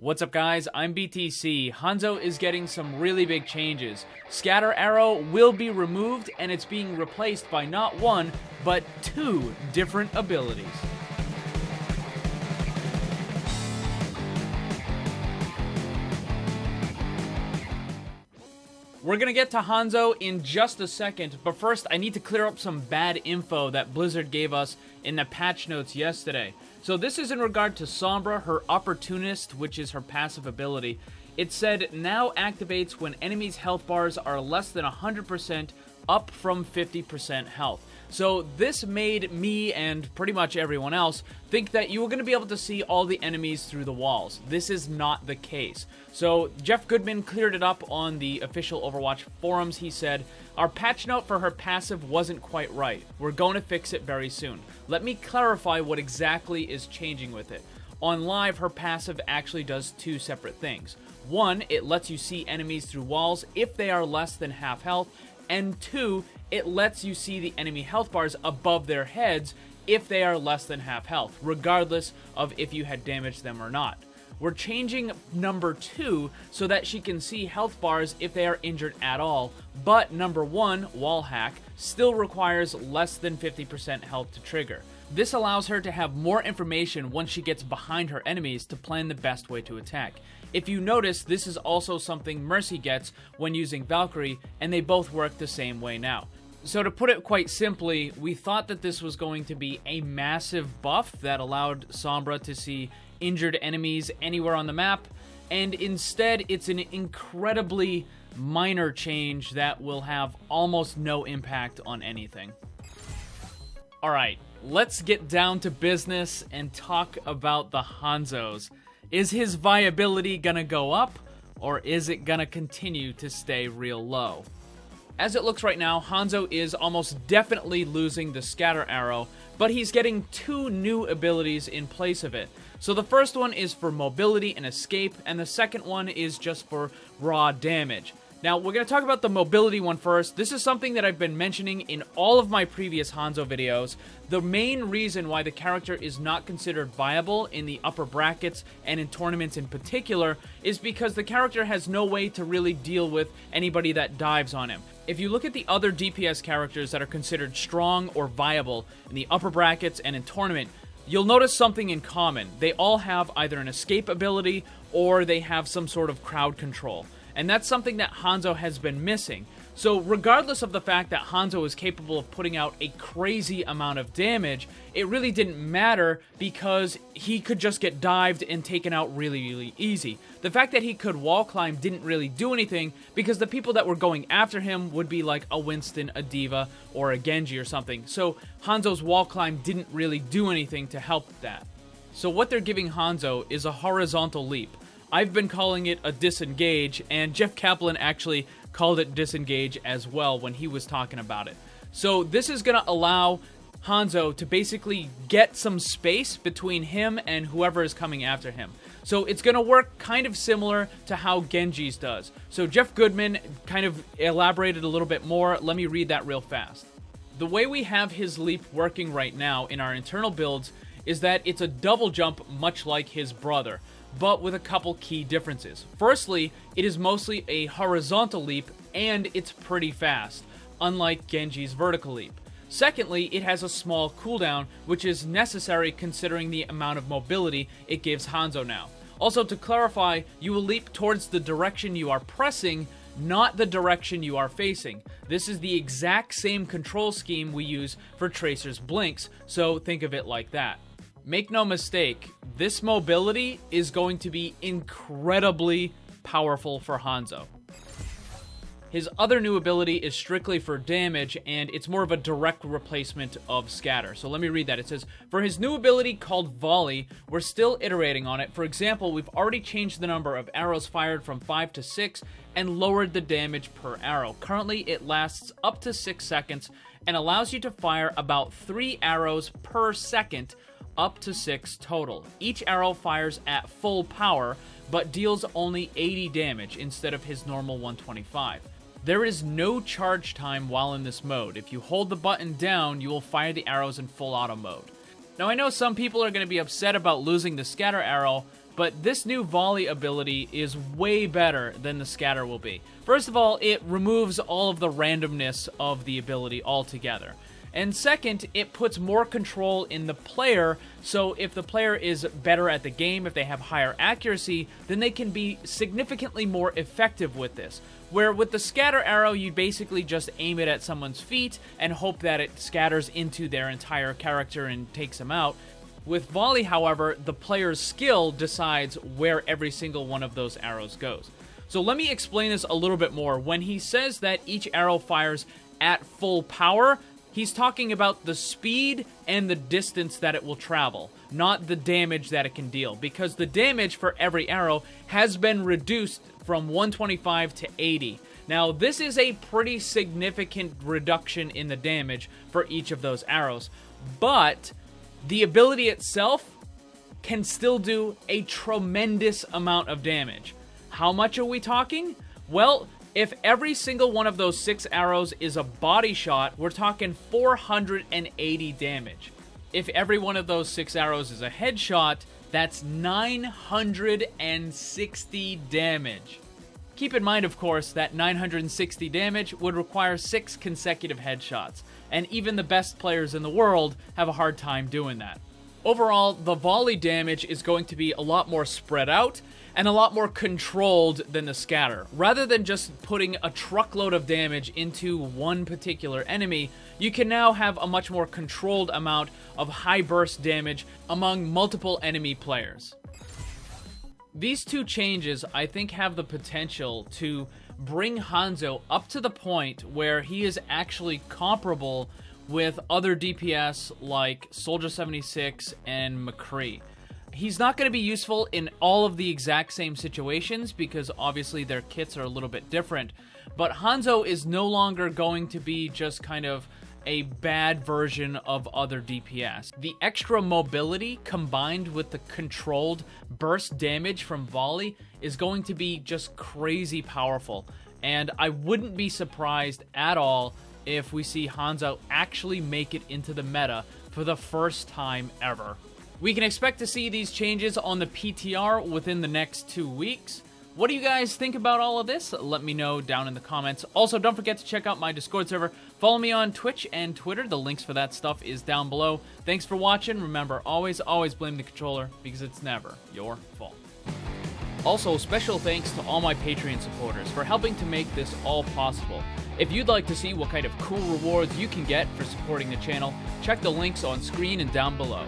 What's up guys, I'm BTC. Hanzo is getting some really big changes. Scatter Arrow will be removed and it's being replaced by not one, but two different abilities. We're gonna get to Hanzo in just a second, but first I need to clear up some bad info that Blizzard gave us in the patch notes yesterday. So this is in regard to Sombra, her Opportunist, which is her passive ability. It said, now activates when enemies' health bars are less than 100%, up from 50% health. So this made me, and pretty much everyone else, think that you were going to be able to see all the enemies through the walls. This is not the case. So Jeff Goodman cleared it up on the official Overwatch forums. He said, our patch note for her passive wasn't quite right. We're going to fix it very soon. Let me clarify what exactly is changing with it. On live, her passive actually does two separate things. One, it lets you see enemies through walls if they are less than half health, and two, it lets you see the enemy health bars above their heads if they are less than half health, regardless of if you had damaged them or not. We're changing number 2 so that she can see health bars if they are injured at all, but number 1, wall hack, still requires less than 50% health to trigger. This allows her to have more information once she gets behind her enemies to plan the best way to attack. If you notice, this is also something Mercy gets when using Valkyrie, and they both work the same way now. So to put it quite simply, we thought that this was going to be a massive buff that allowed Sombra to see injured enemies anywhere on the map, and instead it's an incredibly minor change that will have almost no impact on anything. Alright, let's get down to business and talk about the Hanzos. Is his viability gonna go up, or is it gonna continue to stay real low? As it looks right now, Hanzo is almost definitely losing the Scatter Arrow, but he's getting two new abilities in place of it. So the first one is for mobility and escape, and the second one is just for raw damage. Now, we're going to talk about the mobility one first. This is something that I've been mentioning in all of my previous Hanzo videos. The main reason why the character is not considered viable in the upper brackets and in tournaments in particular is because the character has no way to really deal with anybody that dives on him. If you look at the other DPS characters that are considered strong or viable in the upper brackets and in tournament, you'll notice something in common. They all have either an escape ability or they have some sort of crowd control. And that's something that Hanzo has been missing. So regardless of the fact that Hanzo is capable of putting out a crazy amount of damage, it really didn't matter because he could just get dived and taken out really easy. The fact that he could wall climb didn't really do anything because the people that were going after him would be like a Winston, a Diva, or a Genji or something. So Hanzo's wall climb didn't really do anything to help that. So what they're giving Hanzo is a horizontal leap. I've been calling it a disengage, and Jeff Kaplan actually called it disengage as well when he was talking about it. So this is going to allow Hanzo to basically get some space between him and whoever is coming after him. So it's going to work kind of similar to how Genji's does. So Jeff Goodman kind of elaborated a little bit more. Let me read that real fast. The way we have his leap working right now in our internal builds is that it's a double jump much like his brother, but with a couple key differences. Firstly, it is mostly a horizontal leap, and it's pretty fast, unlike Genji's vertical leap. Secondly, it has a small cooldown, which is necessary considering the amount of mobility it gives Hanzo now. Also, to clarify, you will leap towards the direction you are pressing, not the direction you are facing. This is the exact same control scheme we use for Tracer's blinks, so think of it like that. Make no mistake, this mobility is going to be incredibly powerful for Hanzo. His other new ability is strictly for damage, and it's more of a direct replacement of Scatter. So let me read that. It says, for his new ability called Volley, we're still iterating on it. For example, we've already changed the number of arrows fired from 5 to 6 and lowered the damage per arrow. Currently, it lasts up to 6 seconds and allows you to fire about 3 arrows per second, up to 6 total. Each arrow fires at full power, but deals only 80 damage instead of his normal 125. There is no charge time while in this mode. If you hold the button down, you will fire the arrows in full auto mode. Now I know some people are going to be upset about losing the Scatter Arrow, but this new volley ability is way better than the scatter will be. First of all, it removes all of the randomness of the ability altogether. And second, it puts more control in the player, so if the player is better at the game, if they have higher accuracy, then they can be significantly more effective with this. Where with the scatter arrow, you basically just aim it at someone's feet and hope that it scatters into their entire character and takes them out. With volley, however, the player's skill decides where every single one of those arrows goes. So let me explain this a little bit more. When he says that each arrow fires at full power, he's talking about the speed and the distance that it will travel, not the damage that it can deal, because the damage for every arrow has been reduced from 125 to 80. Now, this is a pretty significant reduction in the damage for each of those arrows, but the ability itself can still do a tremendous amount of damage. How much are we talking? Well, if every single one of those 6 arrows is a body shot, we're talking 480 damage. If every one of those 6 arrows is a headshot, that's 960 damage. Keep in mind, of course, that 960 damage would require 6 consecutive headshots, and even the best players in the world have a hard time doing that. Overall, the volley damage is going to be a lot more spread out and a lot more controlled than the scatter. Rather than just putting a truckload of damage into one particular enemy, you can now have a much more controlled amount of high burst damage among multiple enemy players. These two changes, I think, have the potential to bring Hanzo up to the point where he is actually comparable with other DPS like Soldier 76 and McCree. He's not going to be useful in all of the exact same situations because obviously their kits are a little bit different, but Hanzo is no longer going to be just kind of a bad version of other DPS. The extra mobility combined with the controlled burst damage from volley is going to be just crazy powerful, and I wouldn't be surprised at all if we see Hanzo actually make it into the meta for the first time ever. We can expect to see these changes on the PTR within the next 2 weeks. What do you guys think about all of this? Let me know down in the comments. Also, don't forget to check out my Discord server. Follow me on Twitch and Twitter. The links for that stuff is down below. Thanks for watching. Remember, always blame the controller because it's never your fault. Also, special thanks to all my Patreon supporters for helping to make this all possible. If you'd like to see what kind of cool rewards you can get for supporting the channel, check the links on screen and down below.